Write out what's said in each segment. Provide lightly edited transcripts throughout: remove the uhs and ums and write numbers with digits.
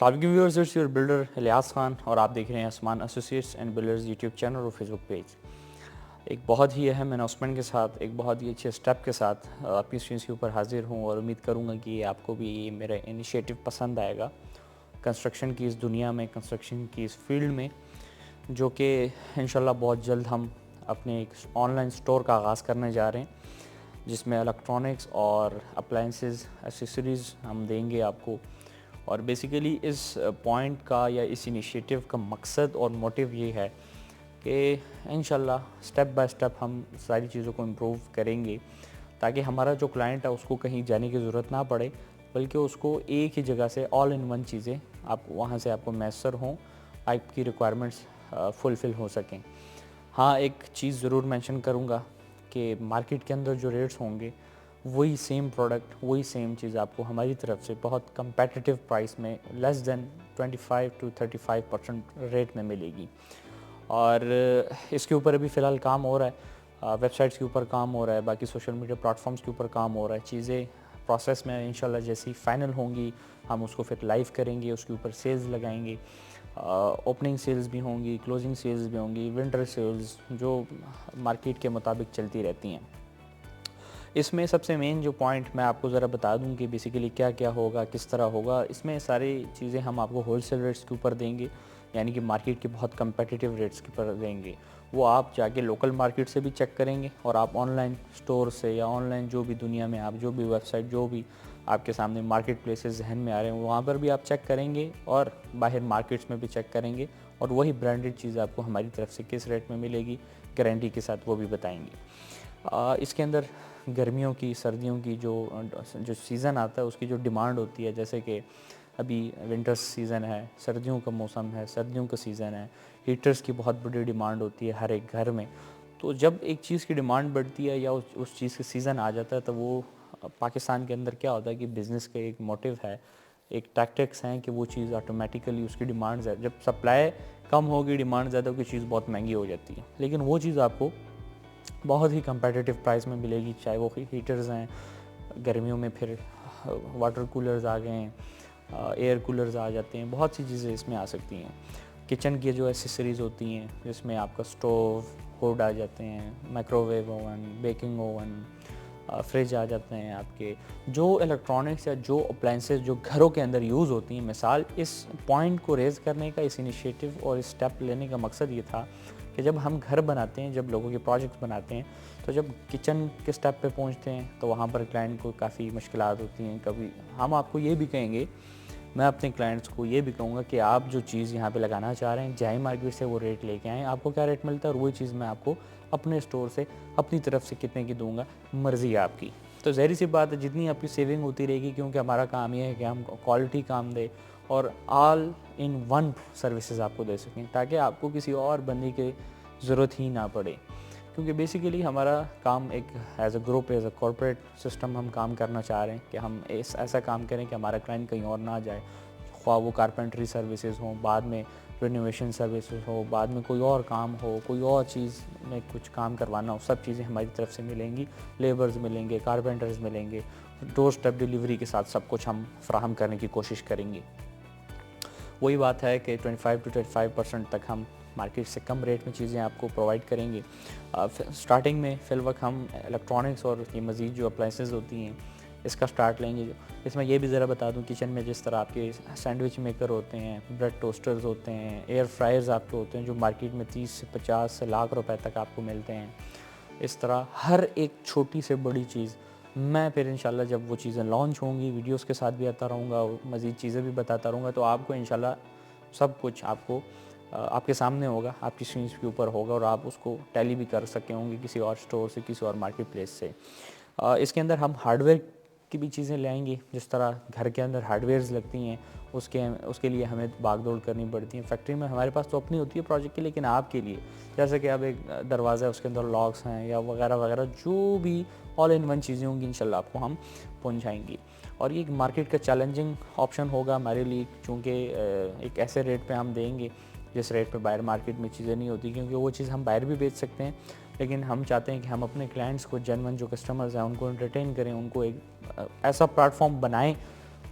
السلام علیکم viewers, it's your builder Ilyas Khan اور آپ دیکھ رہے ہیں Usman Associates and Builders YouTube channel اور فیس بک پیج۔ ایک بہت ہی اہم اناؤنسمنٹ کے ساتھ، ایک بہت ہی اچھے سٹیپ کے ساتھ آپ کی اسکرین کے اوپر حاضر ہوں اور امید کروں گا کہ آپ کو بھی یہ میرا انیشیٹو پسند آئے گا کنسٹرکشن کی اس دنیا میں، کنسٹرکشن کی اس فیلڈ میں، جو کہ انشاءاللہ بہت جلد ہم اپنے ایک آن لائن سٹور کا آغاز کرنے جا رہے ہیں، جس میں الیکٹرانکس اور اپلائنسز ایسیسریز ہم دیں گے آپ کو۔ اور بیسیکلی اس پوائنٹ کا یا اس انیشیٹو کا مقصد اور موٹیو یہ ہے کہ انشاءاللہ سٹیپ بائی سٹیپ ہم ساری چیزوں کو امپروو کریں گے، تاکہ ہمارا جو کلائنٹ ہے اس کو کہیں جانے کی ضرورت نہ پڑے، بلکہ اس کو ایک ہی جگہ سے آل ان ون چیزیں وہاں سے آپ کو میسر ہوں، آپ کی ریکوائرمنٹس فلفل ہو سکیں۔ ہاں، ایک چیز ضرور مینشن کروں گا کہ مارکیٹ کے اندر جو ریٹس ہوں گے وہی سیم پروڈکٹ، وہی سیم چیز آپ کو ہماری طرف سے بہت کمپیٹیٹیو پرائس میں لیس دین 25 to 35% ریٹ میں ملے گی۔ اور اس کے اوپر ابھی فی الحال کام ہو رہا ہے، ویب سائٹس کے اوپر کام ہو رہا ہے، باقی سوشل میڈیا پلیٹفارمس کے اوپر کام ہو رہا ہے۔ چیزیں پروسیس میں انشاءاللہ جیسی فائنل ہوں گی ہم اس کو پھر لائیو کریں گے، اس کے اوپر سیلز لگائیں گے، اوپننگ سیلز بھی ہوں گی، کلوزنگ سیلز بھی ہوں گی، ونٹر سیلز جو مارکیٹ کے مطابق چلتی رہتی ہیں۔ اس میں سب سے مین جو پوائنٹ میں آپ کو ذرا بتا دوں کہ بیسیکلی کیا کیا ہوگا، کس طرح ہوگا۔ اس میں ساری چیزیں ہم آپ کو ہول سیل ریٹس کے اوپر دیں گے، یعنی کہ مارکیٹ کے بہت کمپیٹیٹیو ریٹس کے اوپر دیں گے۔ وہ آپ جا کے لوکل مارکیٹ سے بھی چیک کریں گے، اور آپ آن لائن سٹور سے یا آن لائن جو بھی دنیا میں آپ جو بھی ویب سائٹ، جو بھی آپ کے سامنے مارکیٹ پلیسز ذہن میں آ رہے ہیں وہاں پر بھی آپ چیک کریں گے، اور باہر مارکیٹس میں بھی چیک کریں گے، اور وہی برانڈڈ چیز آپ کو ہماری طرف سے کس ریٹ میں ملے گی گارنٹی کے ساتھ وہ بھی بتائیں گے۔ اس کے اندر گرمیوں کی، سردیوں کی جو سیزن آتا ہے اس کی جو ڈیمانڈ ہوتی ہے، جیسے کہ ابھی ونٹر سیزن ہے، سردیوں کا موسم ہے، سردیوں کا سیزن ہے، ہیٹرز کی بہت بڑی ڈیمانڈ ہوتی ہے ہر ایک گھر میں۔ تو جب ایک چیز کی ڈیمانڈ بڑھتی ہے یا اس چیز کا سیزن آ جاتا ہے تو وہ پاکستان کے اندر کیا ہوتا ہے کہ بزنس کا ایک موٹیو ہے، ایک ٹیکٹکس ہیں کہ وہ چیز آٹومیٹیکلی اس کی ڈیمانڈ جب سپلائی کم ہوگی، ڈیمانڈ زیادہ ہوگی، چیز بہت مہنگی ہو جاتی ہے، لیکن وہ چیز آپ کو بہت ہی کمپیٹیٹیو پرائس میں ملے گی، چاہے وہ ہیٹرز ہیں، گرمیوں میں پھر واٹر کولرز آ گئے ہیں، ایئر کولرز آ جاتے ہیں، بہت سی چیزیں اس میں آ سکتی ہیں۔ کچن کی جو ایسیسریز ہوتی ہیں جس میں آپ کا سٹوو، ہوڈ آ جاتے ہیں، microwave oven, baking oven, fridge آ جاتے ہیں آپ کے، جو الیکٹرانکس یا جو اپلائنسز جو گھروں کے اندر یوز ہوتی ہیں۔ مثال اس پوائنٹ کو ریز کرنے کا، اس انیشیٹو اور اس سٹیپ لینے کا مقصد یہ تھا کہ جب ہم گھر بناتے ہیں، جب لوگوں کے پروجیکٹس بناتے ہیں، تو جب کچن کے سٹیپ پہ پہنچتے ہیں تو وہاں پر کلائنٹ کو کافی مشکلات ہوتی ہیں۔ کبھی ہم آپ کو یہ بھی کہیں گے، میں اپنے کلائنٹس کو یہ بھی کہوں گا کہ آپ جو چیز یہاں پہ لگانا چاہ رہے ہیں جائیں مارکیٹ سے وہ ریٹ لے کے آئیں، آپ کو کیا ریٹ ملتا ہے اور وہی چیز میں آپ کو اپنے اسٹور سے اپنی طرف سے کتنے کی دوں گا، مرضی ہے آپ کی۔ تو ظاہر سی بات ہے جتنی آپ کی سیونگ ہوتی رہے گی، کیونکہ ہمارا کام یہ ہے کہ ہم کوالٹی کام دے اور آل ان ون سروسز آپ کو دے سکیں، تاکہ آپ کو کسی اور بندے کی ضرورت ہی نہ پڑے۔ کیونکہ بیسیکلی ہمارا کام ایک as a group, as a corporate system ہم کام کرنا چاہ رہے ہیں کہ ہم ایسا کام کریں کہ ہمارا کلائنٹ کہیں اور نہ جائے، خواہ وہ کارپینٹری سروسز ہوں، بعد میں رینوویشن سروسز ہو، بعد میں کوئی اور کام ہو، کوئی اور چیز میں کچھ کام کروانا ہو، سب چیزیں ہماری طرف سے ملیں گی، لیبرز ملیں گے، کارپینٹرز ملیں گے، ڈور اسٹیپ ڈیلیوری کے ساتھ سب کچھ ہم فراہم کرنے کی کوشش کریں گے۔ وہی بات ہے کہ 25 to 35% تک ہم مارکیٹ سے کم ریٹ میں چیزیں آپ کو پرووائڈ کریں گے۔ سٹارٹنگ میں فی الوقت ہم الیکٹرانکس اور یہ مزید جو اپلائنسز ہوتی ہیں اس کا سٹارٹ لیں گے۔ اس میں یہ بھی ذرا بتا دوں، کچن میں جس طرح آپ کے سینڈوچ میکر ہوتے ہیں، بریڈ ٹوسٹرز ہوتے ہیں، ایئر فرائرز آپ کے ہوتے ہیں جو مارکیٹ میں 30 سے 50 سے لاکھ روپے تک آپ کو ملتے ہیں، اس طرح ہر ایک چھوٹی سے بڑی چیز میں پھر انشاءاللہ جب وہ چیزیں لانچ ہوں گی ویڈیوز کے ساتھ بھی آتا رہوں گا، مزید چیزیں بھی بتاتا رہوں گا، تو آپ کو انشاءاللہ سب کچھ آپ کو آپ کے سامنے ہوگا، آپ کی اسکرینس کے اوپر ہوگا، اور آپ اس کو ٹیلی بھی کر سکے ہوں گے کسی اور سٹور سے، کسی اور مارکیٹ پلیس سے۔ اس کے اندر ہم ہارڈ ویئر کی بھی چیزیں لے آئیں گے، جس طرح گھر کے اندر ہارڈ ویئرز لگتی ہیں اس کے لیے ہمیں بھاگ دوڑ کرنی پڑتی ہیں۔ فیکٹری میں ہمارے پاس تو اپنی ہوتی ہے پروجیکٹ کی، لیکن آپ کے لیے جیسے کہ اب ایک دروازہ ہے اس کے اندر لاکس ہیں یا وغیرہ وغیرہ، جو بھی آل ان ون چیزیں ہوں گی انشاءاللہ آپ کو ہم پہنچائیں گی۔ اور یہ مارکیٹ کا چیلنجنگ آپشن ہوگا ہمارے لیے، چونکہ ایک ایسے ریٹ پہ ہم دیں گے جس ریٹ پہ باہر مارکیٹ میں چیزیں نہیں ہوتی، کیونکہ وہ چیز ہم باہر بھی بیچ سکتے ہیں، لیکن ہم چاہتے ہیں کہ ہم اپنے کلائنٹس کو، جنون جو کسٹمرز ہیں ان کو انٹرٹین کریں، ان کو ایک ایسا پلیٹ فارم بنائیں،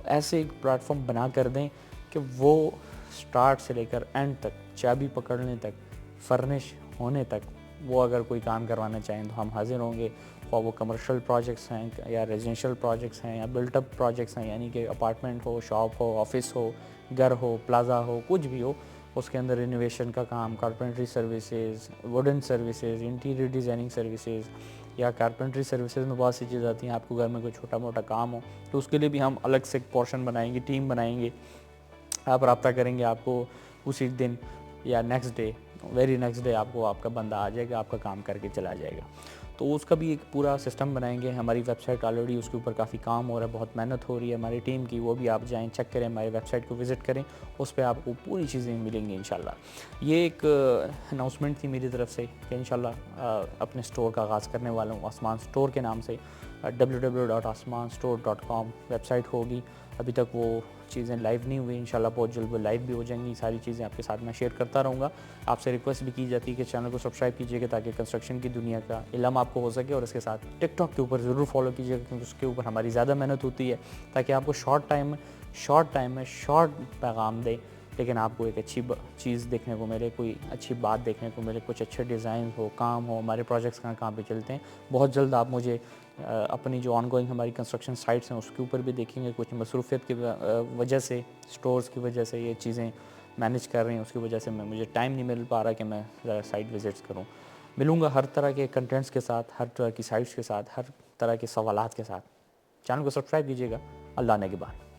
ایسے ایک پلیٹ فارم بنا کر دیں کہ وہ سٹارٹ سے لے کر اینڈ تک، چابی پکڑنے تک، فرنش ہونے تک، وہ اگر کوئی کام کروانا چاہیں تو ہم حاضر ہوں گے. اور وہ کمرشل پروجیکٹس ہیں یا ریزیڈینشیل پروجیکٹس ہیں یا بلٹ اپ پروجیکٹس ہیں، یعنی کہ اپارٹمنٹ ہو، شاپ ہو، آفس ہو، گھر ہو، پلازا ہو، کچھ بھی ہو، اس کے اندر رینوویشن کا کام، carpentry services, wooden services, interior designing services, یا کارپینٹری سروسز میں بہت سی چیزیں آتی ہیں. آپ کو گھر میں کوئی چھوٹا موٹا کام ہو تو اس کے لیے بھی ہم الگ سے ایک پورشن بنائیں گے، ٹیم بنائیں گے. آپ رابطہ کریں گے، آپ کو اسی دن یا next day, very next day آپ کو آپ کا بندہ آ جائے گا، آپ کا کام کر کے چلا جائے گا. تو اس کا بھی ایک پورا سسٹم بنائیں گے. ہماری ویب سائٹ آلریڈی اس کے اوپر کافی کام ہو رہا ہے، بہت محنت ہو رہی ہے ہماری ٹیم کی، وہ بھی آپ جائیں چیک کریں، ہماری ویب سائٹ کو وزٹ کریں، اس پہ آپ کو پوری چیزیں ملیں گی انشاءاللہ. یہ ایک اناؤنسمنٹ تھی میری طرف سے کہ انشاءاللہ اپنے سٹور کا آغاز کرنے والا ہوں آسمان سٹور کے نام سے. www.asmanstore.com ویب سائٹ ہوگی. ابھی تک وہ چیزیں لائیو نہیں ہوئی، انشاءاللہ بہت جلد وہ لائیو بھی ہو جائیں گی. ساری چیزیں آپ کے ساتھ میں شیئر کرتا رہوں گا. آپ سے ریکویسٹ بھی کی جاتی ہے کہ چینل کو سبسکرائب کیجیے گا تاکہ کنسٹرکشن کی دنیا کا علم آپ کو ہو سکے، اور اس کے ساتھ ٹک ٹاک کے اوپر ضرور فالو کیجیے گا کیونکہ اس کے اوپر ہماری زیادہ محنت ہوتی ہے تاکہ آپ کو شارٹ ٹائم میں شارٹ پیغام دے، لیکن آپ کو ایک اچھی چیز دیکھنے کو ملے، کوئی اچھی بات دیکھنے کو ملے، کچھ اچھے ڈیزائن ہو، کام ہو، ہمارے پروجیکٹس کہاں پہ چلتے ہیں. بہت جلد آپ مجھے اپنی جو آن گوئنگ ہماری کنسٹرکشن سائٹس ہیں اس کے اوپر بھی دیکھیں گے. کچھ مصروفیت کی وجہ سے، سٹورز کی وجہ سے یہ چیزیں مینیج کر رہی ہیں، اس کی وجہ سے مجھے ٹائم نہیں مل پا رہا کہ میں سائٹ وزٹس کروں. ملوں گا ہر طرح کے کنٹینٹس کے ساتھ، ہر طرح کی سائٹس کے ساتھ، ہر طرح کے سوالات کے ساتھ. چینل کو سبسکرائب کیجیے گا. اللہ نگہبان.